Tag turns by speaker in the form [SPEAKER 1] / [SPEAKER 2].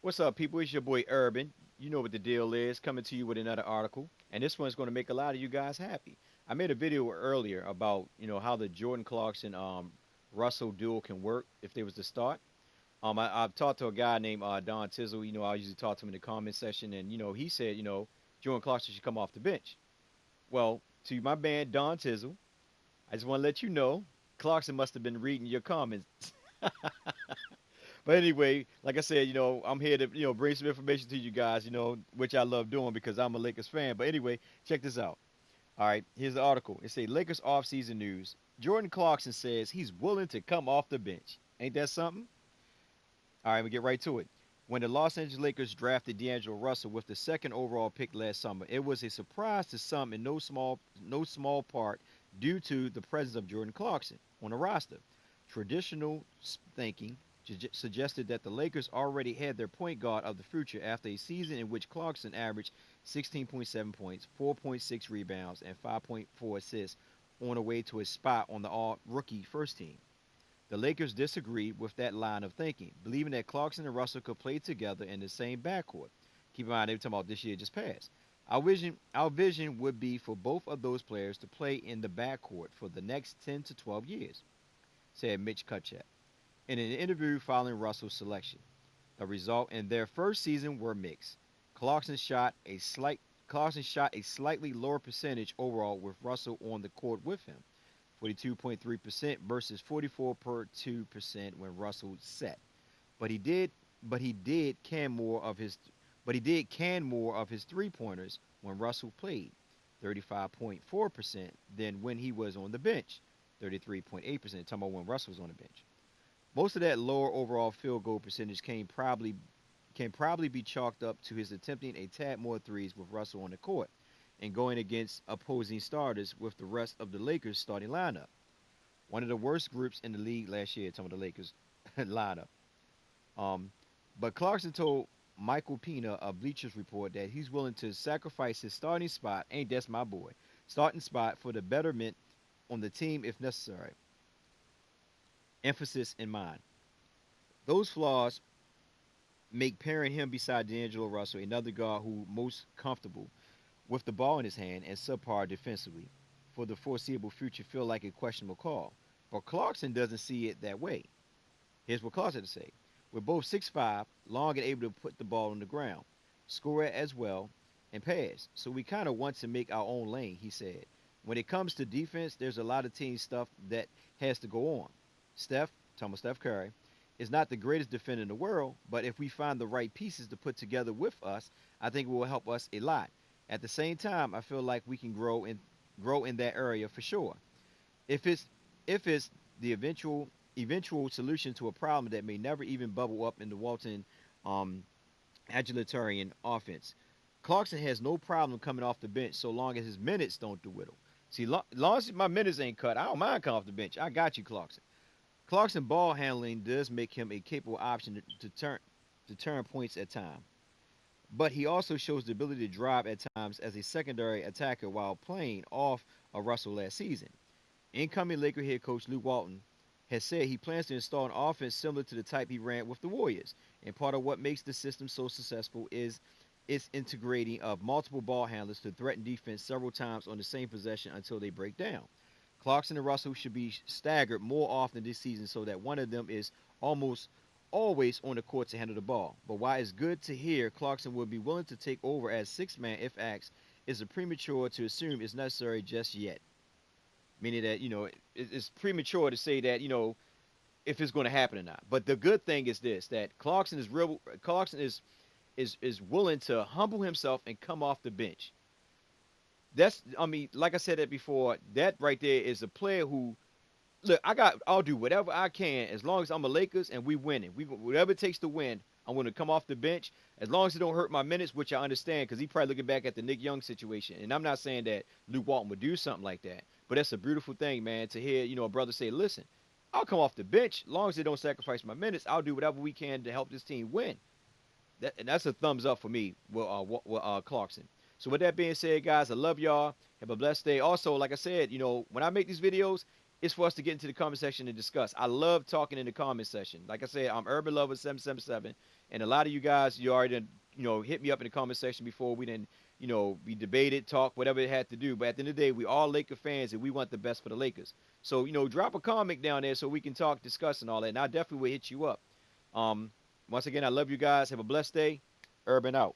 [SPEAKER 1] What's up, people? It's your boy Urban. You know what the deal is. Coming to you with another article, and this one's going to make a lot of you guys happy. I made a video earlier about how the Jordan Clarkson Russell duel can work if they was to start. I've talked to a guy named Don Tizzle. I usually talk to him in the comment section, and he said Jordan Clarkson should come off the bench. Well, to my man Don Tizzle, I just want to let you know Clarkson must have been reading your comments. But anyway, like I said, I'm here to, bring some information to you guys, which I love doing because I'm a Lakers fan. But anyway, check this out. All right, here's the article. It says Lakers offseason news. Jordan Clarkson says he's willing to come off the bench. Ain't that something? All right, we get right to it. When the Los Angeles Lakers drafted D'Angelo Russell with the second overall pick last summer, it was a surprise to some in no small part due to the presence of Jordan Clarkson on the roster. Traditional thinking suggested that the Lakers already had their point guard of the future after a season in which Clarkson averaged 16.7 points, 4.6 rebounds, and 5.4 assists on the way to a spot on the all rookie first team. The Lakers disagreed with that line of thinking, believing that Clarkson and Russell could play together in the same backcourt. Keep in mind, they were talking about this year just passed. Our vision would be for both of those players to play in the backcourt for the next 10 to 12 years, said Mitch Kutchak in an interview following Russell's selection. The result in their first season were mixed. Clarkson shot a slight Clarkson shot a slightly lower percentage overall with Russell on the court with him, 42.3% versus 44.2% when Russell set. But he did but he did can more of his three-pointers when Russell played, 35.4% than when he was on the bench, 33.8%. Talking about when Russell was on the bench. Most of that lower overall field goal percentage can probably be chalked up to his attempting a tad more threes with Russell on the court and going against opposing starters with the rest of the Lakers starting lineup. One of the worst groups in the league last year, some of the Lakers lineup. Um, but Clarkson told Michael Pina of Bleachers Report that he's willing to sacrifice his starting spot, ain't that's my boy, starting spot for the betterment on the team if necessary. Emphasis in mind. Those flaws make pairing him beside D'Angelo Russell, another guard who most comfortable with the ball in his hand and subpar defensively, for the foreseeable future feel like a questionable call. But Clarkson doesn't see it that way. Here's what Clarkson had to say. We're both 6'5", long and able to put the ball on the ground, score it as well, and pass. So we kind of want to make our own lane, he said. When it comes to defense, there's a lot of team stuff that has to go on. Steph Curry, is not the greatest defender in the world, but if we find the right pieces to put together with us, I think it will help us a lot. At the same time, I feel like we can grow in that area for sure. If it's if it's the eventual solution to a problem that may never even bubble up in the Walton um, agilitarian offense. Clarkson has no problem coming off the bench so long as his minutes don't dwindle. See, long as my minutes ain't cut, I don't mind coming off the bench. I got you, Clarkson. Clarkson ball handling does make him a capable option to turn points at time, but he also shows the ability to drive at times as a secondary attacker while playing off of Russell last season. Incoming Laker head coach Luke Walton has said he plans to install an offense similar to the type he ran with the Warriors, and part of what makes the system so successful is its integrating of multiple ball handlers to threaten defense several times on the same possession until they break down. Clarkson and Russell should be staggered more often this season so that one of them is almost always on the court to handle the ball. But while it's good to hear Clarkson will be willing to take over as sixth man if asked, it's premature to assume it's necessary just yet. Meaning that it's premature to say that if it's going to happen or not. But the good thing is this: that Clarkson is willing to humble himself and come off the bench. Like I said that before, that right there is a player who look. I'll do whatever I can as long as I'm a Lakers and we winning. Whatever it takes to win. I'm going to come off the bench as long as it don't hurt my minutes, which I understand because he probably looking back at the Nick Young situation. And I'm not saying that Luke Walton would do something like that, but that's a beautiful thing, man, to hear a brother say, "Listen, I'll come off the bench as long as they don't sacrifice my minutes. I'll do whatever we can to help this team win." And that's a thumbs up for me with Clarkson. So with that being said, guys, I love y'all. Have a blessed day. Also, like I said, when I make these videos, is for us to get into the comment section and discuss. I love talking in the comment section. Like I said, I'm Urban Lover 777, and a lot of you guys, you already done, hit me up in the comment section before we didn't, we debated, talk, whatever it had to do. But at the end of the day, we all Laker fans, and we want the best for the Lakers. So drop a comment down there so we can talk, discuss, and all that. And I definitely will hit you up. Um, Once again, I love you guys. Have a blessed day. Urban out.